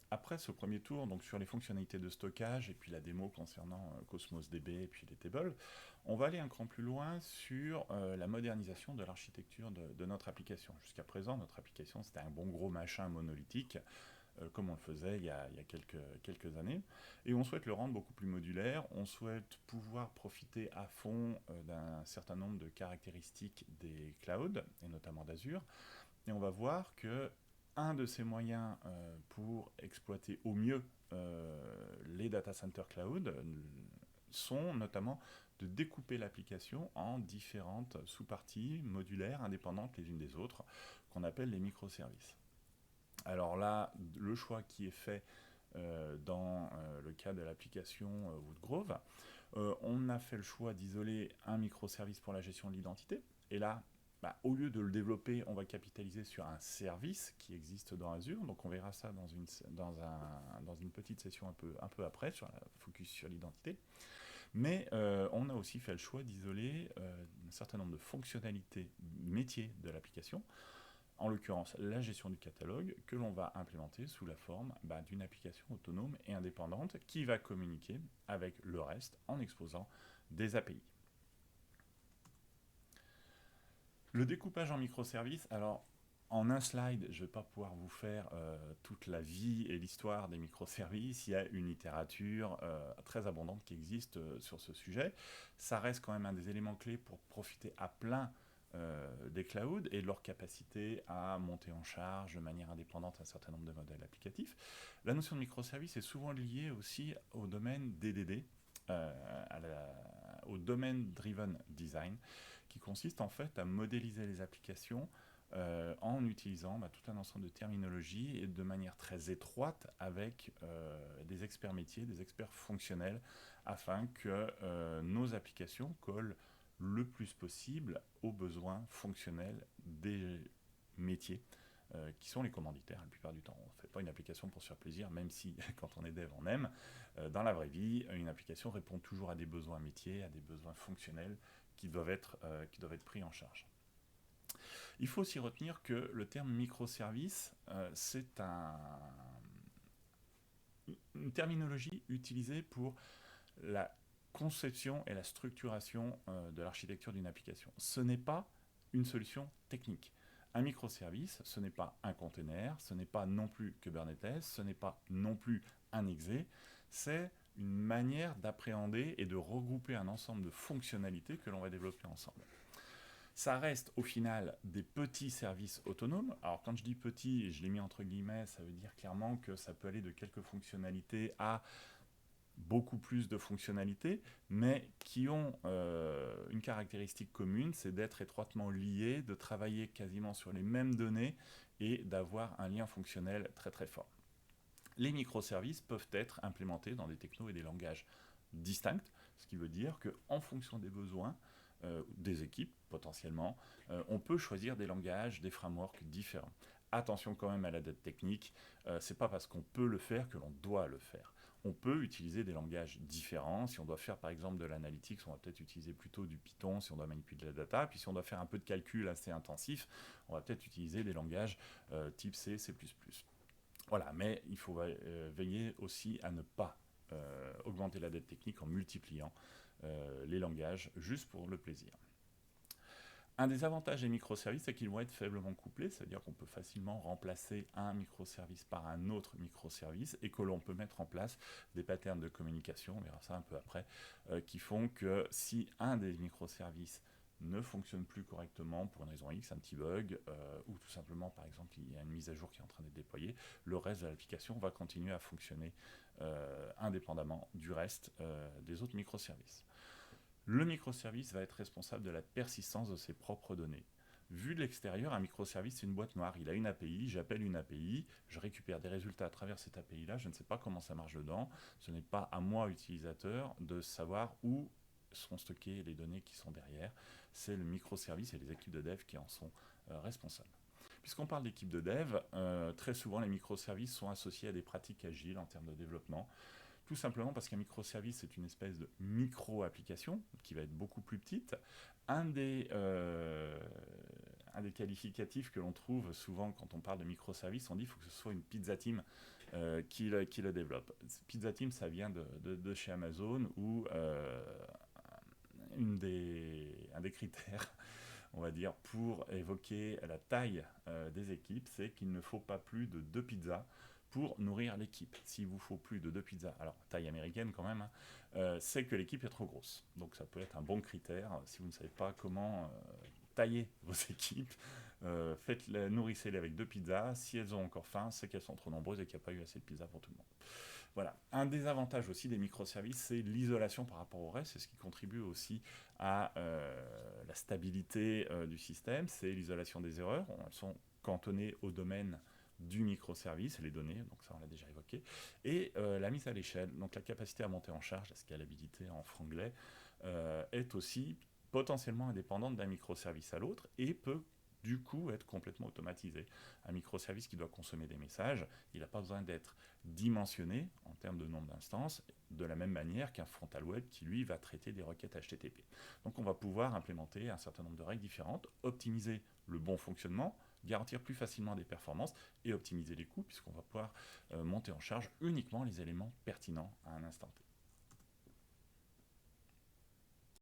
Après ce premier tour, donc sur les fonctionnalités de stockage et puis la démo concernant Cosmos DB et puis les tables, on va aller un cran plus loin sur la modernisation de l'architecture de notre application. Jusqu'à présent, notre application, c'était un bon gros machin monolithique, comme on le faisait il y a quelques années. Et on souhaite le rendre beaucoup plus modulaire, on souhaite pouvoir profiter à fond d'un certain nombre de caractéristiques des clouds, et notamment d'Azure. Et on va voir que un de ces moyens pour exploiter au mieux les data center cloud sont notamment de découper l'application en différentes sous-parties modulaires, indépendantes les unes des autres, qu'on appelle les microservices. Alors là, le choix qui est fait dans le cas de l'application Woodgrove, on a fait le choix d'isoler un microservice pour la gestion de l'identité. Et là, au lieu de le développer, on va capitaliser sur un service qui existe dans Azure. Donc on verra ça dans une petite session un peu après, sur la focus sur l'identité. Mais on a aussi fait le choix d'isoler un certain nombre de fonctionnalités métiers de l'application, en l'occurrence la gestion du catalogue, que l'on va implémenter sous la forme d'une application autonome et indépendante qui va communiquer avec le reste en exposant des API. Le découpage en microservices, alors en un slide, je ne vais pas pouvoir vous faire toute la vie et l'histoire des microservices. Il y a une littérature très abondante qui existe sur ce sujet. Ça reste quand même un des éléments clés pour profiter à plein des clouds et de leur capacité à monter en charge de manière indépendante un certain nombre de modèles applicatifs. La notion de microservice est souvent liée aussi au domaine DDD, au domaine driven design, qui consiste en fait à modéliser les applications en utilisant tout un ensemble de terminologies et de manière très étroite avec des experts métiers, des experts fonctionnels, afin que nos applications collent le plus possible aux besoins fonctionnels des métiers qui sont les commanditaires la plupart du temps. On ne fait pas une application pour se faire plaisir, même si quand on est dev on aime. Dans la vraie vie, une application répond toujours à des besoins métiers, à des besoins fonctionnels qui doivent être pris en charge. Il faut aussi retenir que le terme microservice, c'est une terminologie utilisée pour la conception et la structuration de l'architecture d'une application. Ce n'est pas une solution technique. Un microservice, ce n'est pas un container, ce n'est pas non plus Kubernetes, ce n'est pas non plus un exe, c'est une manière d'appréhender et de regrouper un ensemble de fonctionnalités que l'on va développer ensemble. Ça reste au final des petits services autonomes. Alors quand je dis petit, et je l'ai mis entre guillemets, ça veut dire clairement que ça peut aller de quelques fonctionnalités à beaucoup plus de fonctionnalités, mais qui ont une caractéristique commune, c'est d'être étroitement liés, de travailler quasiment sur les mêmes données et d'avoir un lien fonctionnel très très fort. Les microservices peuvent être implémentés dans des technos et des langages distincts, ce qui veut dire qu'en fonction des besoins des équipes, potentiellement, on peut choisir des langages, des frameworks différents. Attention quand même à la dette technique, c'est pas parce qu'on peut le faire que l'on doit le faire. On peut utiliser des langages différents. Si on doit faire par exemple de l'analytics, on va peut-être utiliser plutôt du Python si on doit manipuler de la data. Puis si on doit faire un peu de calcul assez intensif, on va peut-être utiliser des langages type C, C++. Voilà, mais il faut veiller aussi à ne pas augmenter la dette technique en multipliant les langages juste pour le plaisir. Un des avantages des microservices, c'est qu'ils vont être faiblement couplés, c'est-à-dire qu'on peut facilement remplacer un microservice par un autre microservice et que l'on peut mettre en place des patterns de communication, on verra ça un peu après, qui font que si un des microservices ne fonctionne plus correctement pour une raison X, un petit bug, ou tout simplement par exemple il y a une mise à jour qui est en train d'être déployée, le reste de l'application va continuer à fonctionner indépendamment du reste des autres microservices. Le microservice va être responsable de la persistance de ses propres données. Vu de l'extérieur, un microservice, c'est une boîte noire. Il a une API, j'appelle une API, je récupère des résultats à travers cette API-là, je ne sais pas comment ça marche dedans. Ce n'est pas à moi, utilisateur, de savoir où sont stockées les données qui sont derrière. C'est le microservice et les équipes de dev qui en sont responsables. Puisqu'on parle d'équipes de dev, très souvent les microservices sont associés à des pratiques agiles en termes de développement. Tout simplement parce qu'un microservice, c'est une espèce de micro-application qui va être beaucoup plus petite. Un des un des qualificatifs que l'on trouve souvent quand on parle de microservices, on dit qu'il faut que ce soit une pizza team qui le développe. Pizza team, ça vient de chez Amazon, où un des critères, on va dire, pour évoquer la taille des équipes, c'est qu'il ne faut pas plus de 2 pizzas pour nourrir l'équipe. S'il vous faut plus de 2 pizzas, alors taille américaine quand même, c'est que l'équipe est trop grosse. Donc ça peut être un bon critère. Si vous ne savez pas comment tailler vos équipes, nourrissez-les avec 2 pizzas. Si elles ont encore faim, c'est qu'elles sont trop nombreuses et qu'il n'y a pas eu assez de pizzas pour tout le monde. Voilà. Un des avantages aussi des microservices, c'est l'isolation par rapport au reste. C'est ce qui contribue aussi à la stabilité du système. C'est l'isolation des erreurs. Elles sont cantonnées au domaine du microservice, les données, donc ça on l'a déjà évoqué, et la mise à l'échelle, donc la capacité à monter en charge, la scalabilité en franglais, est aussi potentiellement indépendante d'un microservice à l'autre et peut du coup être complètement automatisé. Un microservice qui doit consommer des messages, il n'a pas besoin d'être dimensionné en termes de nombre d'instances, de la même manière qu'un frontal web qui lui va traiter des requêtes HTTP. Donc on va pouvoir implémenter un certain nombre de règles différentes, optimiser le bon fonctionnement, garantir plus facilement des performances et optimiser les coûts puisqu'on va pouvoir monter en charge uniquement les éléments pertinents à un instant T.